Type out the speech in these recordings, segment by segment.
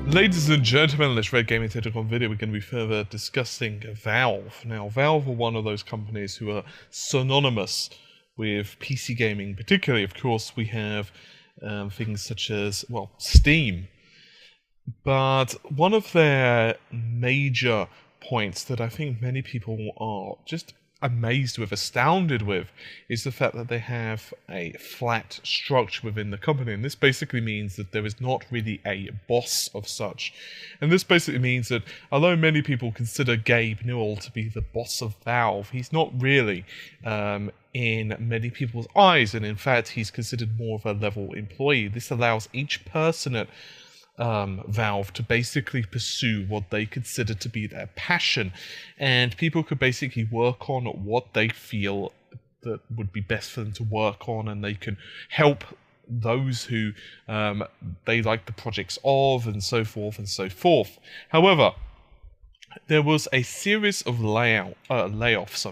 Ladies and gentlemen, in this Red Gaming Technical video, we're going to be further discussing Valve. Now, Valve are one of those companies who are synonymous with PC gaming. Particularly, of course, we have things such as, well, Steam. But one of their major points that I think many people are just amazed with, astounded with, is the fact that they have a flat structure within the company. And this basically means that there is not really a boss of such. And this basically means that although many people consider Gabe Newell to be the boss of Valve, he's not really in many people's eyes, and in fact he's considered more of a level employee. This allows each person at Valve to basically pursue what they consider to be their passion, and people could basically work on what they feel that would be best for them to work on, and they can help those who they like the projects of, and so forth and so forth. However, there was a series of layoffs,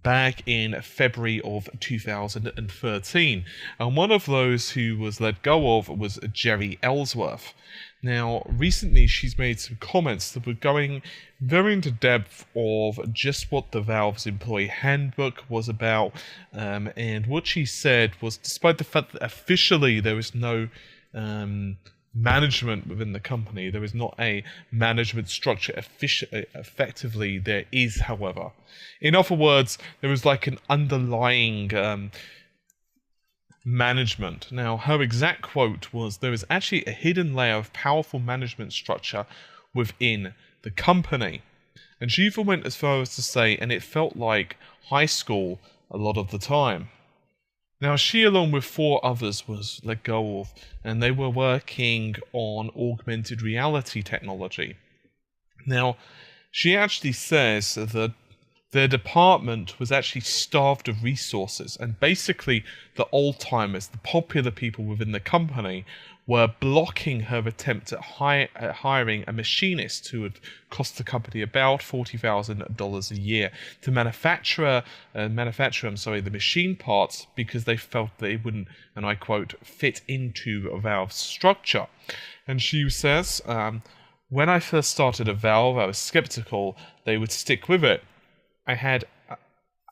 back in February of 2013, and one of those who was let go of was Jeri Ellsworth. Now, recently she's made some comments that were going very into depth of just what the Valve's employee handbook was about, and what she said was, despite the fact that officially there is no management within the company, there is not a management structure effectively. There is, however. In other words, there is like an underlying management. Now, her exact quote was, "There is actually a hidden layer of powerful management structure within the company." And she even went as far as to say, and it felt like high school a lot of the time. Now, she, along with 4 others, was let go of, and they were working on augmented reality technology. Now, she actually says that their department was actually starved of resources, and basically the old-timers, the popular people within the company, were blocking her attempt at hiring a machinist who would cost the company about $40,000 a year to manufacture the machine parts, because they felt they wouldn't, and I quote, "fit into Valve's structure." And she says, "When I first started at Valve, I was skeptical they would stick with it. I had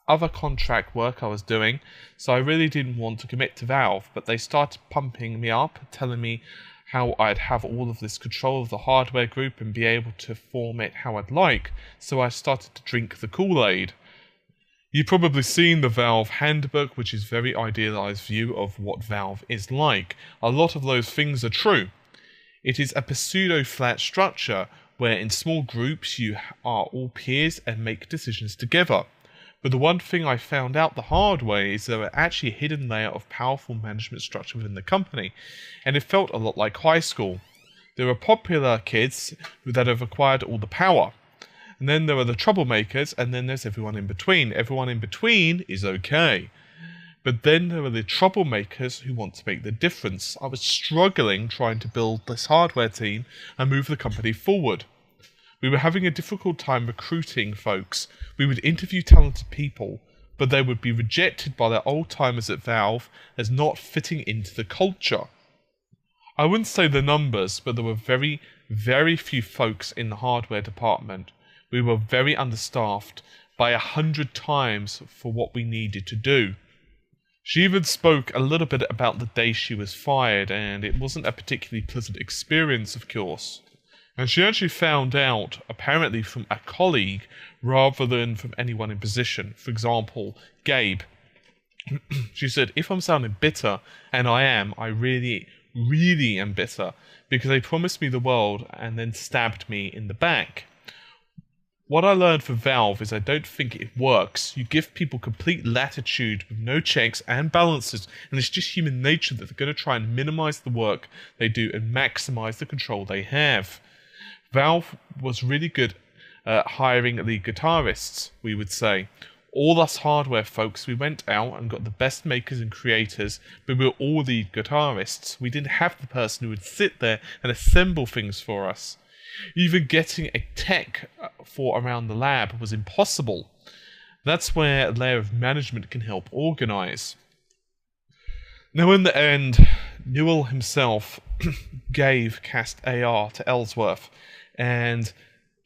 other contract work I was doing, so I really didn't want to commit to Valve, but they started pumping me up, telling me how I'd have all of this control of the hardware group and be able to form it how I'd like, so I started to drink the Kool-Aid." You've probably seen the Valve handbook, which is a very idealized view of what Valve is like. A lot of those things are true. It is a pseudo-flat structure where in small groups you are all peers and make decisions together. But the one thing I found out the hard way is there were actually a hidden layer of powerful management structure within the company, and it felt a lot like high school. There were popular kids that have acquired all the power, and then there are the troublemakers, and then there's everyone in between. Everyone in between is okay. But then there are the troublemakers who want to make the difference. I was struggling trying to build this hardware team and move the company forward. We were having a difficult time recruiting folks. We would interview talented people, but they would be rejected by their old-timers at Valve as not fitting into the culture. I wouldn't say the numbers, but there were very, very few folks in the hardware department. We were very understaffed by 100 times for what we needed to do. She even spoke a little bit about the day she was fired, and it wasn't a particularly pleasant experience, of course. And she actually found out, apparently, from a colleague rather than from anyone in position. For example, Gabe. She said, "If I'm sounding bitter, and I am, I really, really am bitter, because they promised me the world and then stabbed me in the back. What I learned from Valve is I don't think it works. You give people complete latitude with no checks and balances, and it's just human nature that they're going to try and minimize the work they do and maximize the control they have. Valve was really good at hiring the guitarists, we would say. All us hardware folks, we went out and got the best makers and creators, but we were all the guitarists. We didn't have the person who would sit there and assemble things for us. Even getting a tech for around the lab was impossible. That's where a layer of management can help organize." Now, in the end, Newell himself gave cast AR to Ellsworth, and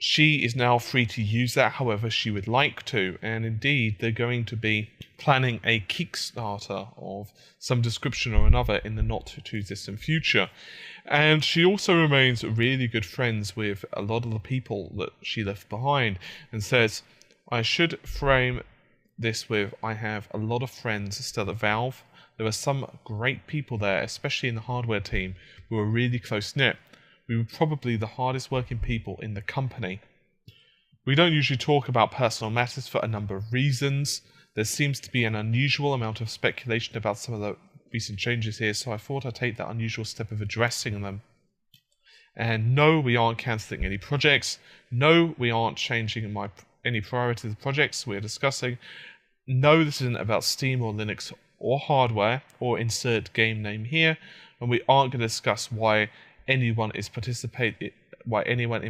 she is now free to use that however she would like to, and indeed they're going to be planning a Kickstarter of some description or another in the not too distant future. And she also remains really good friends with a lot of the people that she left behind, and says, I should frame this with, I have a lot of friends still at Valve. There are some great people there, especially in the hardware team, who are really close-knit. We were probably the hardest working people in the company. We don't usually talk about personal matters for a number of reasons. There seems to be an unusual amount of speculation about some of the recent changes here, so I thought I'd take that unusual step of addressing them. And no, we aren't cancelling any projects. No, we aren't changing any priority of the projects we're discussing. No, this isn't about Steam or Linux or hardware, or insert game name here, and we aren't going to discuss why anyone in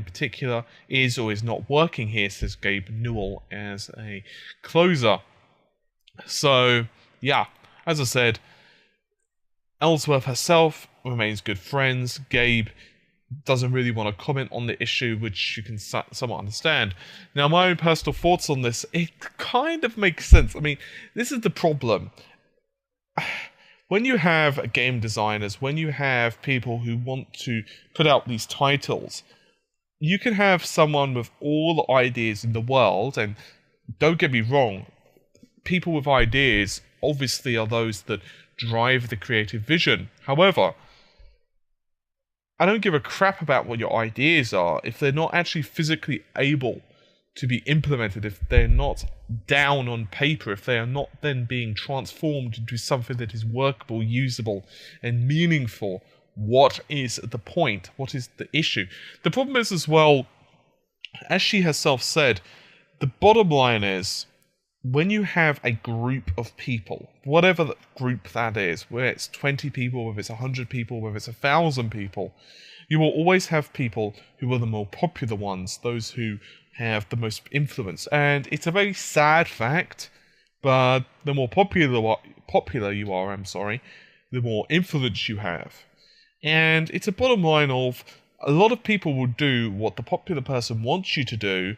particular is or is not working here, says Gabe Newell as a closer. So, yeah, as I said, Ellsworth herself remains good friends. Gabe doesn't really want to comment on the issue, which you can somewhat understand. Now, my own personal thoughts on this, it kind of makes sense. I mean, this is the problem. When you have game designers, when you have people who want to put out these titles, you can have someone with all the ideas in the world, and don't get me wrong, people with ideas obviously are those that drive the creative vision. However, I don't give a crap about what your ideas are if they're not actually physically able to be implemented, if they're not down on paper, if they are not then being transformed into something that is workable, usable, and meaningful. What is the point? What is the issue? The problem is as well, as she herself said, the bottom line is, when you have a group of people, whatever the group that is, whether it's 20 people, whether it's 100 people, whether it's 1,000 people, you will always have people who are the more popular ones, those who have the most influence. And it's a very sad fact, but the more popular you are, the more influence you have. And it's a bottom line of, a lot of people will do what the popular person wants you to do,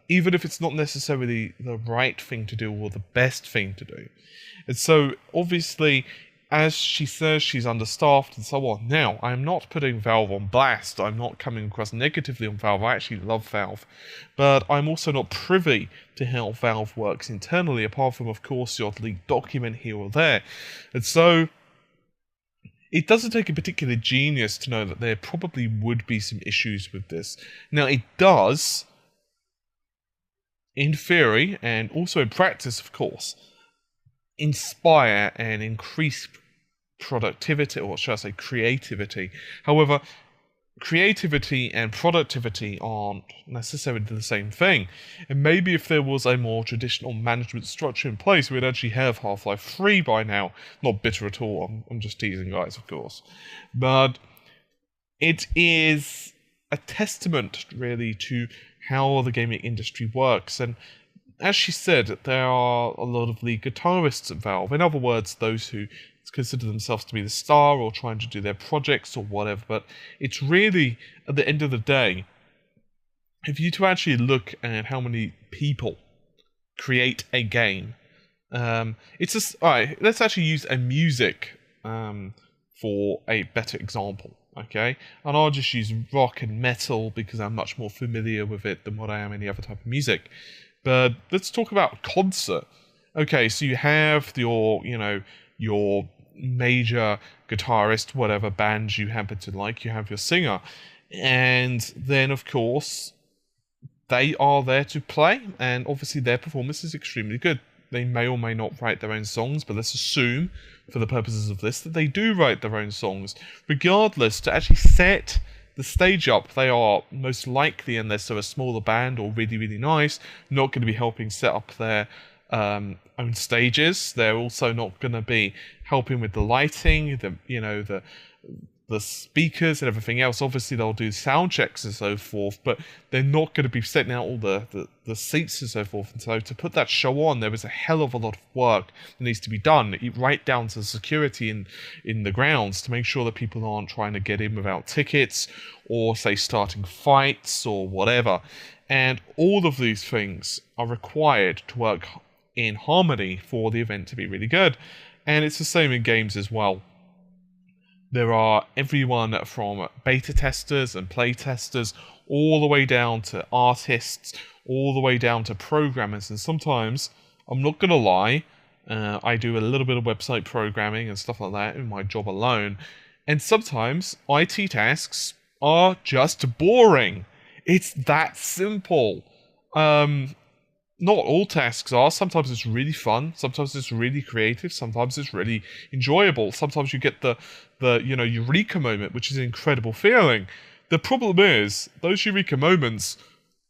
even if it's not necessarily the right thing to do or the best thing to do. And so, obviously, as she says, she's understaffed and so on. Now, I'm not putting Valve on blast. I'm not coming across negatively on Valve. I actually love Valve. But I'm also not privy to how Valve works internally, apart from, of course, the odd leaked document here or there. And so, it doesn't take a particular genius to know that there probably would be some issues with this. Now, it does, in theory, and also in practice, of course, inspire and increase productivity, or should I say creativity. However, creativity and productivity aren't necessarily the same thing. And maybe if there was a more traditional management structure in place, we'd actually have Half-Life 3 by now. Not bitter at all, I'm just teasing, guys, of course. But it is a testament, really, to how the gaming industry works. And as she said, there are a lot of lead guitarists at Valve. In other words, those who consider themselves to be the star or trying to do their projects or whatever. But it's really, at the end of the day, if you to actually look at how many people create a game, it's just, alright, let's actually use a music for a better example. Okay, and I'll just use rock and metal because I'm much more familiar with it than what I am any other type of music. But let's talk about concert. Okay, so you have your major guitarist, whatever band you happen to like, you have your singer. And then, of course, they are there to play, and obviously their performance is extremely good. They may or may not write their own songs, but let's assume, for the purposes of this, that they do write their own songs. Regardless, to actually set the stage up, they are most likely, unless they're a smaller band or really, really nice, not going to be helping set up their own stages. They're also not going to be helping with the lighting, the the speakers and everything else. Obviously, they'll do sound checks and so forth, but they're not going to be setting out all the seats and so forth. And so to put that show on, there is a hell of a lot of work that needs to be done, right down to security in the grounds, to make sure that people aren't trying to get in without tickets, or say starting fights or whatever. And all of these things are required to work in harmony for the event to be really good. And it's the same in games as well. There are everyone from beta testers and play testers, all the way down to artists, all the way down to programmers. And sometimes, I'm not going to lie, I do a little bit of website programming and stuff like that in my job alone. And sometimes IT tasks are just boring. It's that simple. Not all tasks are. Sometimes it's really fun. Sometimes it's really creative. Sometimes it's really enjoyable. Sometimes you get the eureka moment, which is an incredible feeling. The problem is, those eureka moments,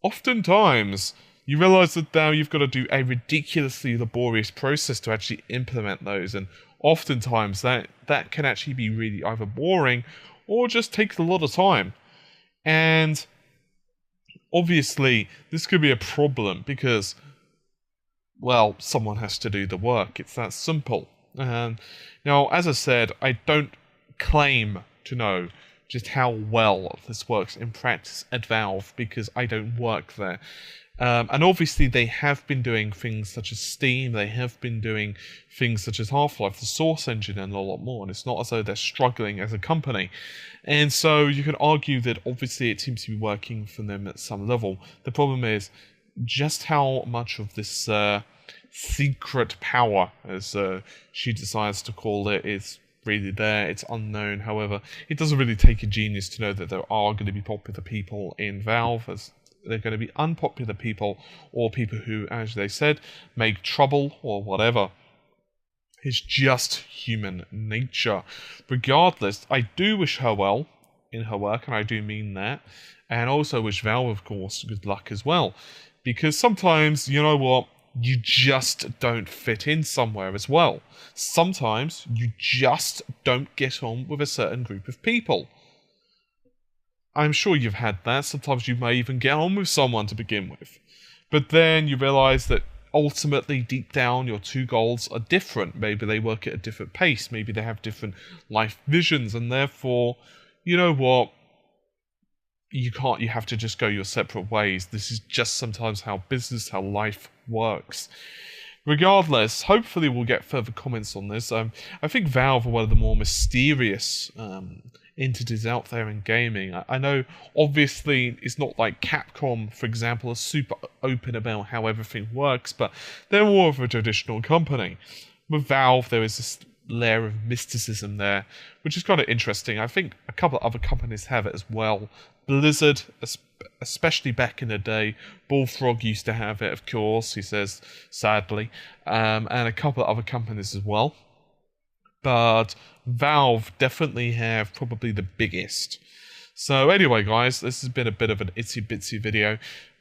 oftentimes, you realize that now you've got to do a ridiculously laborious process to actually implement those. And oftentimes that can actually be really either boring or just takes a lot of time. And obviously, this could be a problem because, well, someone has to do the work. It's that simple. Now, as I said, I don't claim to know just how well this works in practice at Valve because I don't work there. And obviously, they have been doing things such as Steam, they have been doing things such as Half-Life, the Source engine, and a lot more. And it's not as though they're struggling as a company. And so you can argue that obviously it seems to be working for them at some level. The problem is just how much of this secret power, as she decides to call it, is really there. It's unknown. However, it doesn't really take a genius to know that there are going to be popular people in Valve, as they're going to be unpopular people, or people who, as they said, make trouble or whatever. It's just human nature. Regardless, I do wish her well in her work, and I do mean that. And also wish Valve, of course, good luck as well. Because sometimes, you know what, you just don't fit in somewhere as well. Sometimes you just don't get on with a certain group of people. I'm sure you've had that. Sometimes you may even get on with someone to begin with. But then you realise that ultimately, deep down, your two goals are different. Maybe they work at a different pace. Maybe they have different life visions. And therefore, you know what? You have to just go your separate ways. This is just sometimes how business, how life works. Regardless, hopefully we'll get further comments on this. I think Valve are one of the more mysterious entities out there in gaming. I know, obviously, it's not like Capcom, for example, are super open about how everything works, but they're more of a traditional company. With Valve, there is this layer of mysticism there, which is kind of interesting. I think a couple of other companies have it as well. Blizzard, especially back in the day, Bullfrog used to have it, of course, he says, sadly, and a couple of other companies as well. But Valve definitely have probably the biggest. So anyway, guys, this has been a bit of an itsy-bitsy video,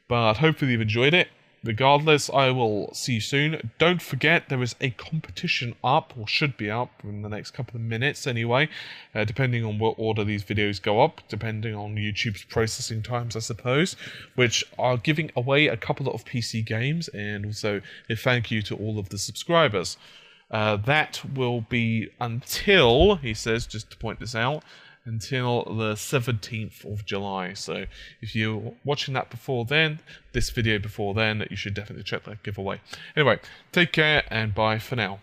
but hopefully you've enjoyed it. Regardless, I will see you soon. Don't forget, there is a competition up, or should be up, in the next couple of minutes anyway, depending on what order these videos go up, depending on YouTube's processing times, I suppose, which are giving away a couple of PC games, and also a thank you to all of the subscribers. That will be until, he says, just to point this out, until the 17th of July. So if you're watching that before then, this video before then, you should definitely check that giveaway. Anyway, take care and bye for now.